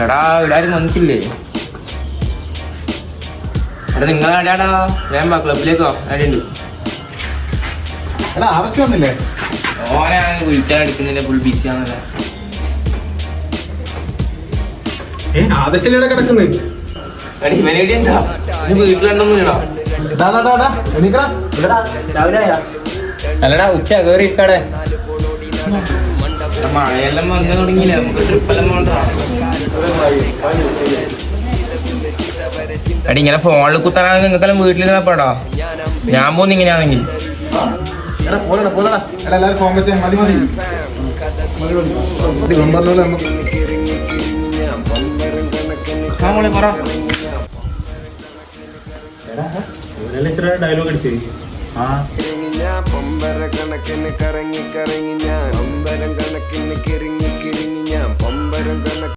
എടാ ഇടാരും വന്നിട്ടില്ലേ? എടാ നിങ്ങളെവിടെയാടാ? വേഗം വാ, ക്ലബിലേക്കോ? ആരുണ്ട്? എടാ ആവശ്യം വന്നില്ലേ? ഓനാണ് വിളിച്ചാൽ എടുക്കുന്നില്ല, ഫുൾ ബിസിയാണല്ലേ. ആദശിലൂടെ കിടക്കുന്നത് വീട്ടിലുണ്ടോന്നില്ലടാ. അല്ലടാ ഉച്ച കേറിക്കടെ. മഴയെല്ലാം വന്നു തുടങ്ങിയില്ലേ, നമുക്ക് ട്രിപ്പെല്ലാം പോകണ്ട. എടി ഇങ്ങനെ ഫോണിൽ കുത്താനാണെങ്കിൽ നിങ്ങൾക്കെല്ലാം വീട്ടിലിരുന്നപ്പോടാ. ഞാൻ പോകുന്ന ഇങ്ങനെയാണെങ്കിൽ ഡയലോഗ് എടുത്തേ. പൊമ്പര കണക്കിന് കറങ്ങി കറങ്ങി ഞാൻ